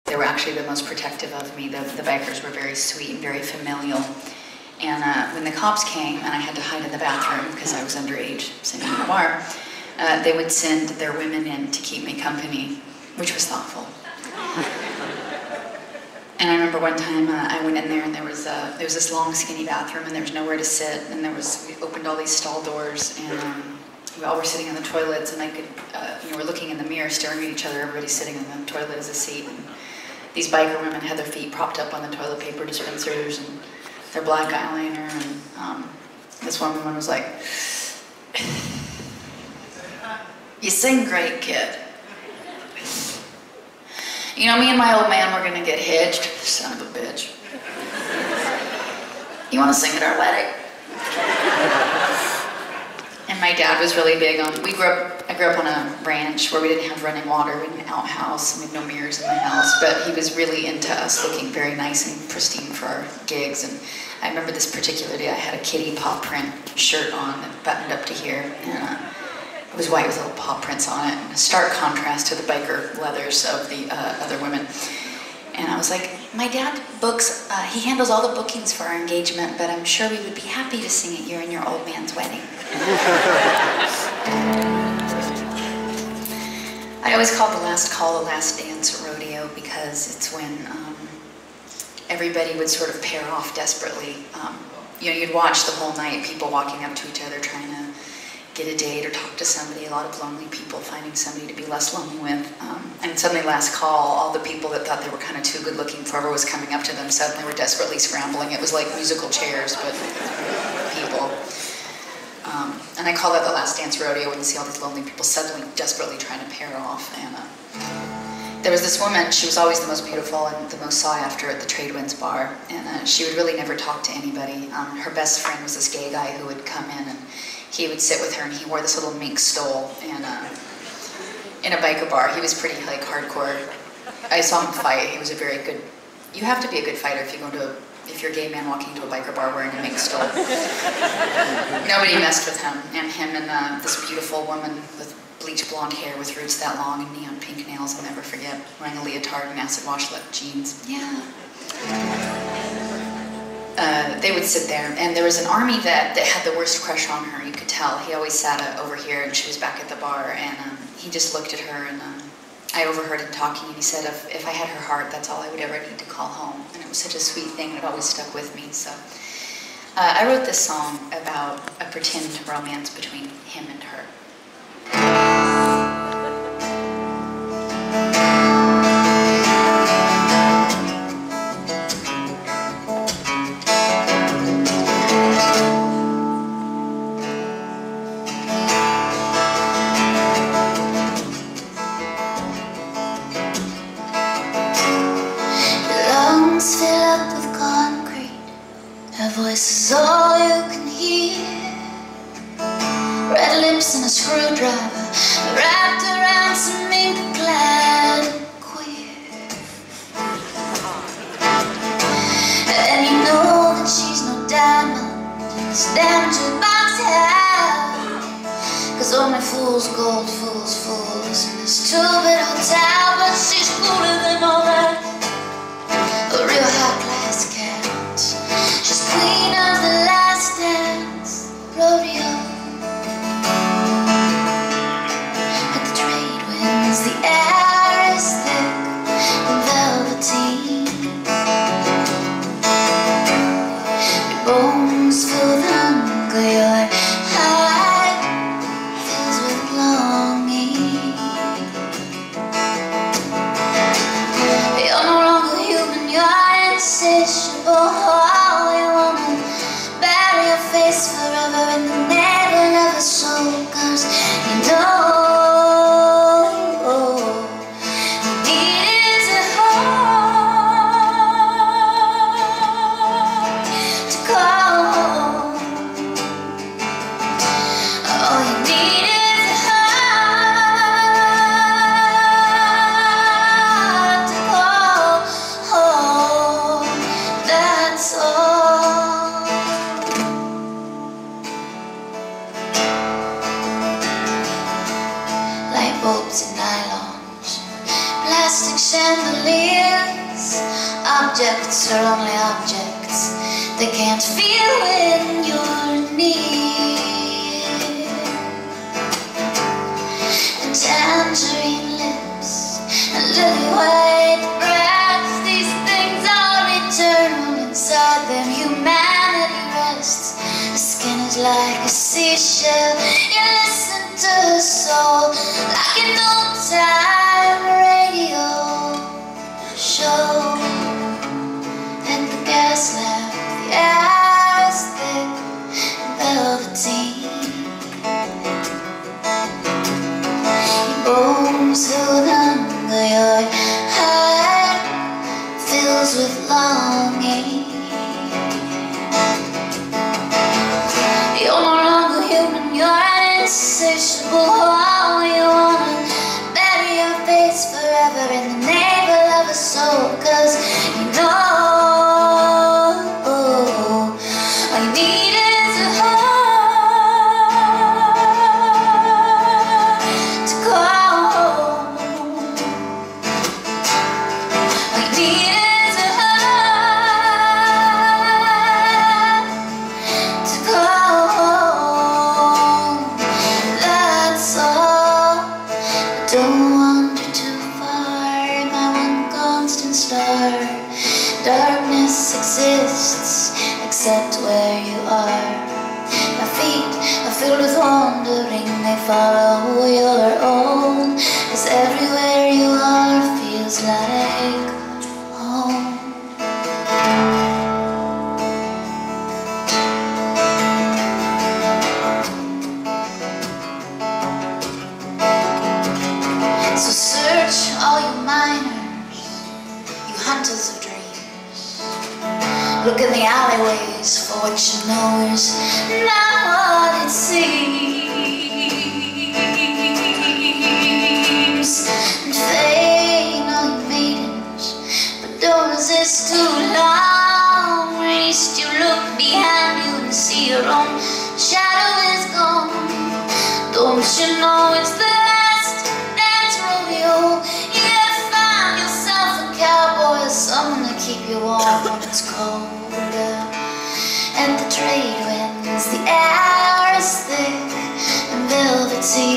They were actually the most protective of me. The bikers were very sweet and very familial. And when the cops came and I had to hide in the bathroom because I was underage sitting in the bar, they would send their women in to keep me company, which was thoughtful. And I remember one time I went in there and there was this long skinny bathroom and there was nowhere to sit, and we opened all these stall doors, and we all were sitting in the toilets, and I could, we're looking in the mirror staring at each other, everybody sitting in the toilet as a seat, and these biker women had their feet propped up on the toilet paper dispensers and their black eyeliner, and this one woman was like, "You sing great, kid. You know, me and my old man were gonna get hitched, son of a bitch. You wanna sing at our wedding?" And my dad was really big on, I grew up on a ranch where we didn't have running water, we had an outhouse, we had no mirrors in the house, but he was really into us looking very nice and pristine for our gigs. And I remember this particular day I had a kitty paw print shirt on that buttoned up to here, and it was white with little paw prints on it, in a stark contrast to the biker leathers of the other women. And I was like, "My dad books, he handles all the bookings for our engagement, but I'm sure we would be happy to sing at you and your old man's wedding." I always called the last call the last dance rodeo because it's when everybody would sort of pair off desperately. You'd watch the whole night, people walking up to each other trying to get a date or talk to somebody, a lot of lonely people finding somebody to be less lonely with. And suddenly last call, all the people that thought they were kind of too good looking for whoever was coming up to them suddenly were desperately scrambling. It was like musical chairs, but people. And I call that the last dance rodeo, when you see all these lonely people suddenly desperately trying to pair off. And there was this woman, she was always the most beautiful and the most sought after at the Trade Winds bar, and she would really never talk to anybody. Her best friend was this gay guy who would come in, and he would sit with her, and he wore this little mink stole, and in a biker bar. He was pretty like hardcore. I saw him fight. He was a very good, you have to be a good fighter if you're a gay man walking into a biker bar wearing a mink stole. Nobody messed with him. And him and this beautiful woman with bleach blonde hair with roots that long and neon pink nails, I'll never forget, wearing a leotard and acid wash lip jeans. Yeah. They would sit there, and there was an army that had the worst crush on her, you could tell. He always sat over here, and she was back at the bar, and he just looked at her, and I overheard him talking, and he said, if I had her heart, that's all I would ever need to call home. And it was such a sweet thing, and it always stuck with me. So I wrote this song about a pretend romance between him and her. Fill up with concrete, her voice is all you can hear. Red lips and a screwdriver wrapped around some mink-clad queer. And you know that she's no diamond in this damn jukebox hell, 'cause only fools gold, fools in this two-bit hotel. But she's cooler than all that, a real high-class cat. She's queen of the last dance rodeo. At the Trade Winds, the air is thick and velveteen. Your bones fill with hunger, your heart fills with longing. objects are only objects. They can't feel when you're near. And tangerine lips and lily white breaths, these things are eternal. Inside them humanity rests. The skin is like a seashell. You listen to the soul like an old-time radio show. And the gas lamp, the air is thick and velveteen. Your bones hold under, your heart fills with longing. You're no longer human, you're an insatiable hole. You wanna bury your face forever in the navel of a soul, 'cause you know all you need is a heart to call home. All you need is a heart to call home. That's all. Don't wander too far, my one constant star. Darkness exists except where you are. My feet are filled with wandering, they follow your own. 'Cause everywhere you are feels like home. So search all you miners, you hunters of dreams. Look in the alleyways for what you know is not what it seems. And feign all your maidens, but don't resist too long. Least you look behind you and see your own shadow is gone. Don't you know it's the last dance rodeo? You gotta find yourself a cowboy or someone to keep you warm when it's colder. And the trade winds, the air is thick and velvety.